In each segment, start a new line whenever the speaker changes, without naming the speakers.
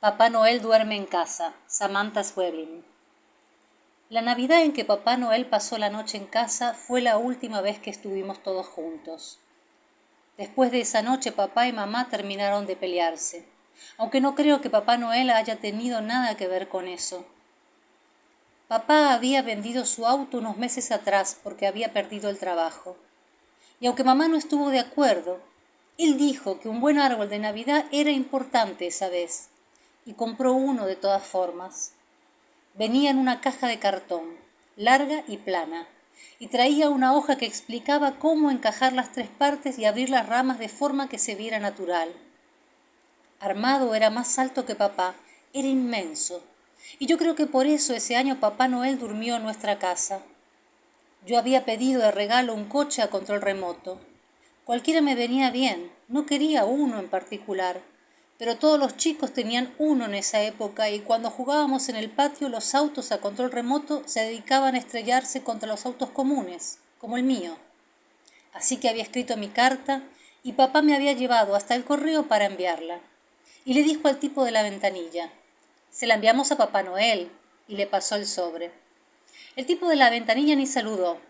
Papá Noel duerme en casa. Samantha Schweblin. La Navidad en que Papá Noel pasó la noche en casa fue la última vez que estuvimos todos juntos. Después de esa noche papá y mamá terminaron de pelearse, aunque no creo que Papá Noel haya tenido nada que ver con eso. Papá había vendido su auto unos meses atrás porque había perdido el trabajo. Y aunque mamá no estuvo de acuerdo, él dijo que un buen árbol de Navidad era importante esa vez, y compró uno de todas formas. Venía en una caja de cartón, larga y plana, y traía una hoja que explicaba cómo encajar las tres partes y abrir las ramas de forma que se viera natural. Armado era más alto que papá, era inmenso, y yo creo que por eso ese año Papá Noel durmió en nuestra casa. Yo había pedido de regalo un coche a control remoto. Cualquiera me venía bien, no quería uno en particular, pero todos los chicos tenían uno en esa época y cuando jugábamos en el patio los autos a control remoto se dedicaban a estrellarse contra los autos comunes, como el mío. Así que había escrito mi carta y papá me había llevado hasta el correo para enviarla. Y le dijo al tipo de la ventanilla, «Se la enviamos a Papá Noel», y le pasó el sobre. El tipo de la ventanilla ni saludó,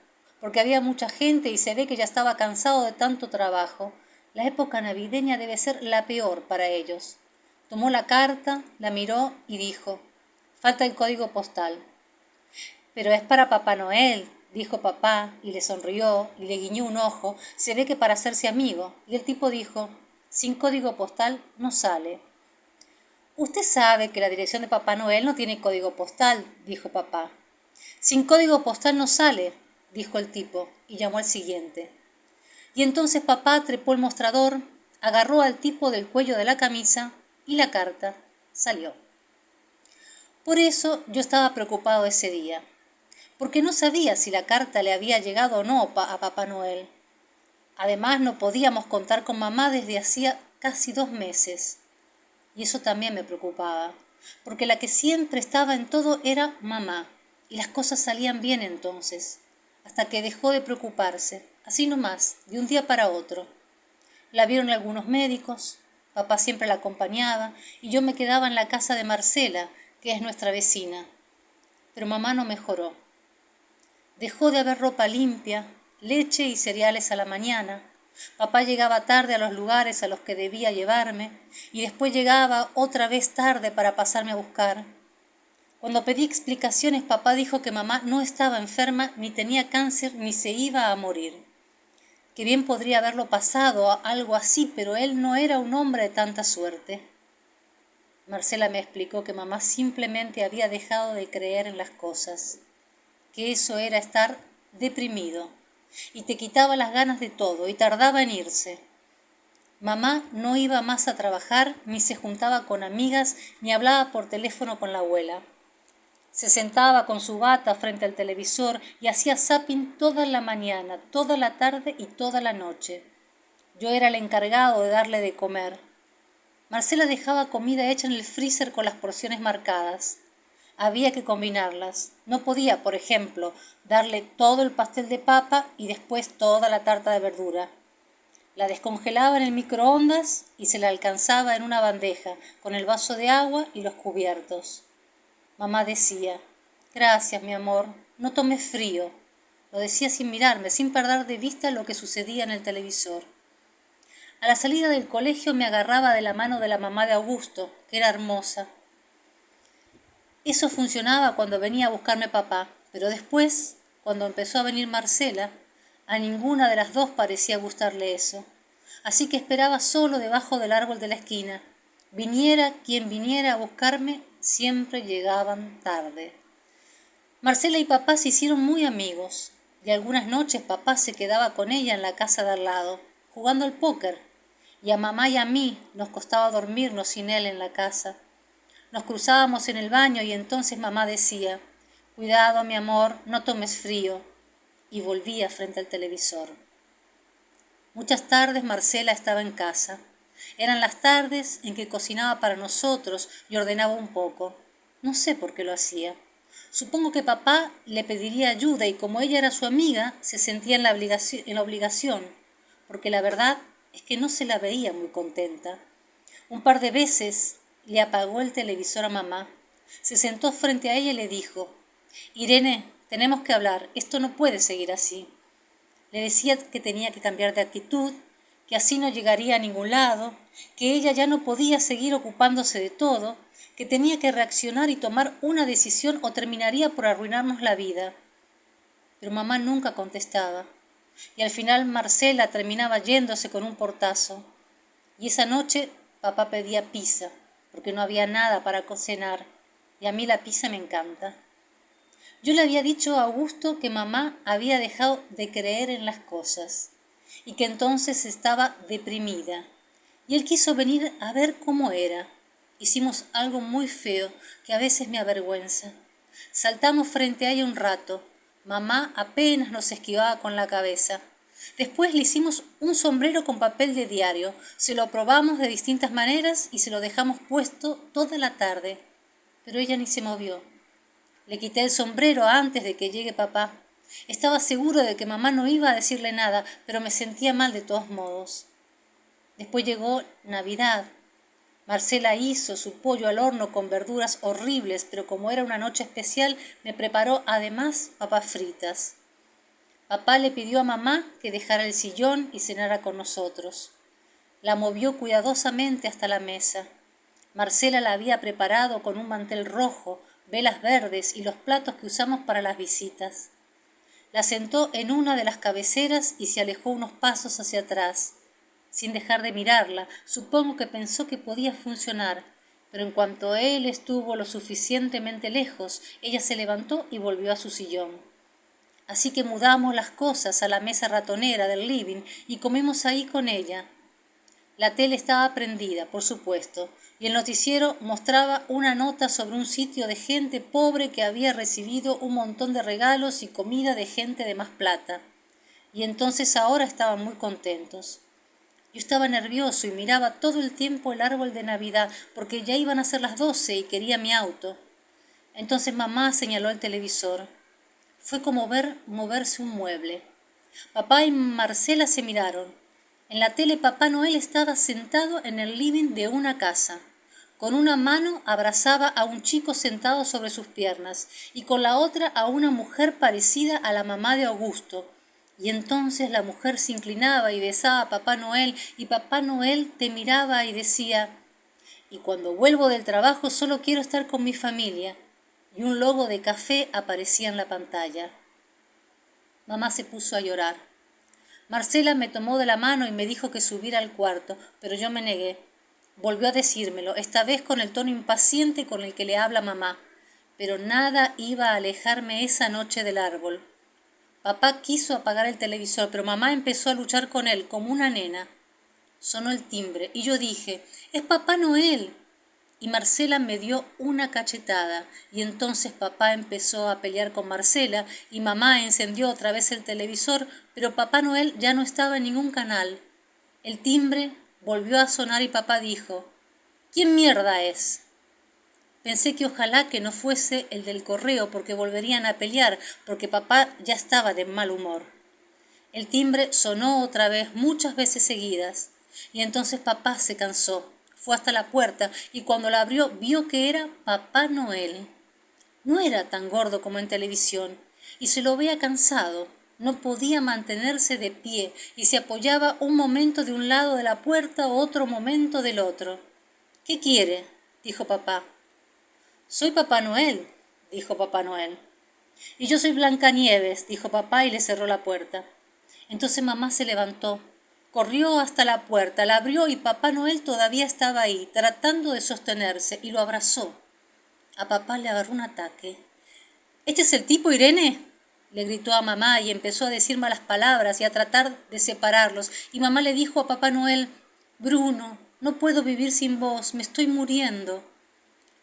porque había mucha gente y se ve que ya estaba cansado de tanto trabajo. La época navideña debe ser la peor para ellos. Tomó la carta, la miró y dijo, «Falta el código postal». «Pero es para Papá Noel», dijo papá, y le sonrió y le guiñó un ojo, se ve que para hacerse amigo, y el tipo dijo, «Sin código postal no sale». «Usted sabe que la dirección de Papá Noel no tiene código postal», dijo papá. «Sin código postal no sale», dijo el tipo, y llamó al siguiente. Y entonces papá trepó el mostrador, agarró al tipo del cuello de la camisa y la carta salió. Por eso yo estaba preocupado ese día, porque no sabía si la carta le había llegado o no a Papá Noel. Además no podíamos contar con mamá desde hacía casi 2 meses. Y eso también me preocupaba, porque la que siempre estaba en todo era mamá, y las cosas salían bien entonces, hasta que dejó de preocuparse, así nomás, de un día para otro. La vieron algunos médicos, papá siempre la acompañaba, y yo me quedaba en la casa de Marcela, que es nuestra vecina. Pero mamá no mejoró. Dejó de haber ropa limpia, leche y cereales a la mañana. Papá llegaba tarde a los lugares a los que debía llevarme y después llegaba otra vez tarde para pasarme a buscar. Cuando pedí explicaciones, papá dijo que mamá no estaba enferma, ni tenía cáncer, ni se iba a morir. Que bien podría haberlo pasado algo así, pero él no era un hombre de tanta suerte. Marcela me explicó que mamá simplemente había dejado de creer en las cosas, que eso era estar deprimido, y te quitaba las ganas de todo y tardaba en irse. Mamá no iba más a trabajar, ni se juntaba con amigas, ni hablaba por teléfono con la abuela. Se sentaba con su bata frente al televisor y hacía zapping toda la mañana, toda la tarde y toda la noche. Yo era el encargado de darle de comer. Marcela dejaba comida hecha en el freezer con las porciones marcadas. Había que combinarlas. No podía, por ejemplo, darle todo el pastel de papa y después toda la tarta de verdura. La descongelaba en el microondas y se la alcanzaba en una bandeja, con el vaso de agua y los cubiertos. Mamá decía, «Gracias, mi amor, no tomes frío». Lo decía sin mirarme, sin perder de vista lo que sucedía en el televisor. A la salida del colegio me agarraba de la mano de la mamá de Augusto, que era hermosa. Eso funcionaba cuando venía a buscarme papá, pero después, cuando empezó a venir Marcela, a ninguna de las dos parecía gustarle eso. Así que esperaba solo debajo del árbol de la esquina. Viniera quien viniera a buscarme, siempre llegaban tarde. Marcela y papá se hicieron muy amigos, y algunas noches papá se quedaba con ella en la casa de al lado, jugando al póker, y a mamá y a mí nos costaba dormirnos sin él en la casa. Nos cruzábamos en el baño y entonces mamá decía, «Cuidado, mi amor, no tomes frío», y volvía frente al televisor. Muchas tardes Marcela estaba en casa. Eran las tardes en que cocinaba para nosotros y ordenaba un poco. No sé por qué lo hacía. Supongo que papá le pediría ayuda y como ella era su amiga, se sentía en la obligación, porque la verdad es que no se la veía muy contenta. Un par de veces le apagó el televisor a mamá. Se sentó frente a ella y le dijo: «Irene, tenemos que hablar, esto no puede seguir así». Le decía que tenía que cambiar de actitud, que así no llegaría a ningún lado, que ella ya no podía seguir ocupándose de todo, que tenía que reaccionar y tomar una decisión o terminaría por arruinarnos la vida. Pero mamá nunca contestaba, y al final Marcela terminaba yéndose con un portazo. Y esa noche papá pedía pizza, porque no había nada para cocinar, y a mí la pizza me encanta. Yo le había dicho a Augusto que mamá había dejado de creer en las cosas y que entonces estaba deprimida. Y él quiso venir a ver cómo era. Hicimos algo muy feo que a veces me avergüenza. Saltamos frente a ella un rato. Mamá apenas nos esquivaba con la cabeza. Después le hicimos un sombrero con papel de diario. Se lo probamos de distintas maneras y se lo dejamos puesto toda la tarde. Pero ella ni se movió. Le quité el sombrero antes de que llegue papá. Estaba seguro de que mamá no iba a decirle nada, pero me sentía mal de todos modos. Después llegó Navidad. Marcela hizo su pollo al horno con verduras horribles, pero como era una noche especial, me preparó además papas fritas. Papá le pidió a mamá que dejara el sillón y cenara con nosotros. La movió cuidadosamente hasta la mesa. Marcela la había preparado con un mantel rojo, velas verdes y los platos que usamos para las visitas. La sentó en una de las cabeceras y se alejó unos pasos hacia atrás. Sin dejar de mirarla, supongo que pensó que podía funcionar, pero en cuanto él estuvo lo suficientemente lejos, ella se levantó y volvió a su sillón. Así que mudamos las cosas a la mesa ratonera del living y comimos ahí con ella. La tele estaba prendida, por supuesto, y el noticiero mostraba una nota sobre un sitio de gente pobre que había recibido un montón de regalos y comida de gente de más plata. Y entonces ahora estaban muy contentos. Yo estaba nervioso y miraba todo el tiempo el árbol de Navidad porque ya iban a ser las 12 y quería mi auto. Entonces mamá señaló el televisor. Fue como ver moverse un mueble. Papá y Marcela se miraron. En la tele Papá Noel estaba sentado en el living de una casa. Con una mano abrazaba a un chico sentado sobre sus piernas y con la otra a una mujer parecida a la mamá de Augusto. Y entonces la mujer se inclinaba y besaba a Papá Noel y Papá Noel te miraba y decía: «Y cuando vuelvo del trabajo solo quiero estar con mi familia». Y un logo de café aparecía en la pantalla. Mamá se puso a llorar. Marcela me tomó de la mano y me dijo que subiera al cuarto, pero yo me negué. Volvió a decírmelo, esta vez con el tono impaciente con el que le habla mamá, pero nada iba a alejarme esa noche del árbol. Papá quiso apagar el televisor, pero mamá empezó a luchar con él como una nena. Sonó el timbre y yo dije: «¡Es Papá Noel!». Y Marcela me dio una cachetada, y entonces papá empezó a pelear con Marcela, y mamá encendió otra vez el televisor, pero Papá Noel ya no estaba en ningún canal. El timbre volvió a sonar y papá dijo: «¿Quién mierda es?». Pensé que ojalá que no fuese el del correo, porque volverían a pelear, porque papá ya estaba de mal humor. El timbre sonó otra vez muchas veces seguidas, y entonces papá se cansó. Fue hasta la puerta y cuando la abrió vio que era Papá Noel. No era tan gordo como en televisión y se lo veía cansado. No podía mantenerse de pie y se apoyaba un momento de un lado de la puerta, otro momento del otro. «¿Qué quiere?», dijo papá. «Soy Papá Noel», dijo Papá Noel. «Y yo soy Blancanieves», dijo papá y le cerró la puerta. Entonces mamá se levantó. Corrió hasta la puerta, la abrió y Papá Noel todavía estaba ahí, tratando de sostenerse, y lo abrazó. A papá le agarró un ataque. «¿Este es el tipo, Irene?», le gritó a mamá y empezó a decir malas palabras y a tratar de separarlos. Y mamá le dijo a Papá Noel: «Bruno, no puedo vivir sin vos, me estoy muriendo».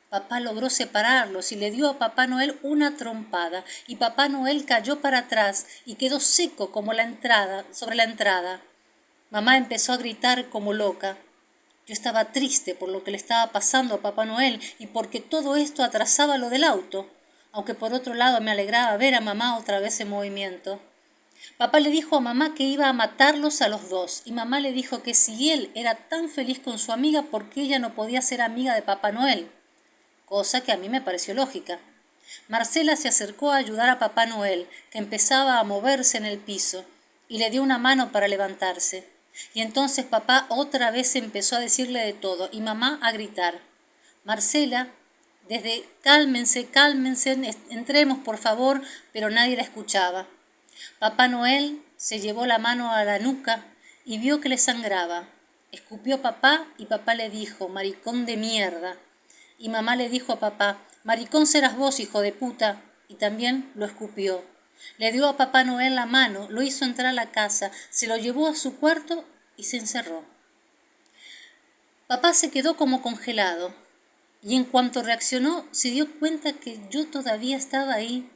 Papá logró separarlos y le dio a Papá Noel una trompada, y Papá Noel cayó para atrás y quedó seco como sobre la entrada. Mamá empezó a gritar como loca. Yo estaba triste por lo que le estaba pasando a Papá Noel y porque todo esto atrasaba lo del auto, aunque por otro lado me alegraba ver a mamá otra vez en movimiento. Papá le dijo a mamá que iba a matarlos a los dos, y mamá le dijo que si él era tan feliz con su amiga, ¿por qué ella no podía ser amiga de Papá Noel? Cosa que a mí me pareció lógica. Marcela se acercó a ayudar a Papá Noel, que empezaba a moverse en el piso, y le dio una mano para levantarse. Y entonces papá otra vez empezó a decirle de todo, y mamá a gritar. Marcela, desde cálmense, cálmense, entremos por favor, pero nadie la escuchaba. Papá Noel se llevó la mano a la nuca y vio que le sangraba. Escupió papá y papá le dijo, maricón de mierda. Y mamá le dijo a papá, maricón serás vos, hijo de puta, y también lo escupió. Le dio a Papá Noel la mano, lo hizo entrar a la casa, se lo llevó a su cuarto y se encerró. Papá se quedó como congelado, y en cuanto reaccionó se dio cuenta que yo todavía estaba ahí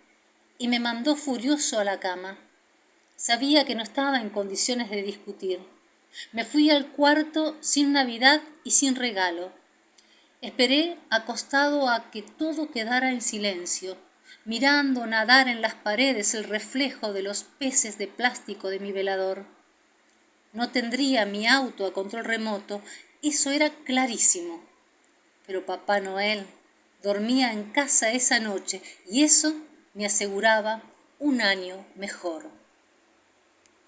y me mandó furioso a la cama. Sabía que no estaba en condiciones de discutir. Me fui al cuarto sin Navidad y sin regalo. Esperé acostado a que todo quedara en silencio, mirando nadar en las paredes el reflejo de los peces de plástico de mi velador. No tendría mi auto a control remoto, eso era clarísimo. Pero Papá Noel dormía en casa esa noche y eso me aseguraba un año mejor.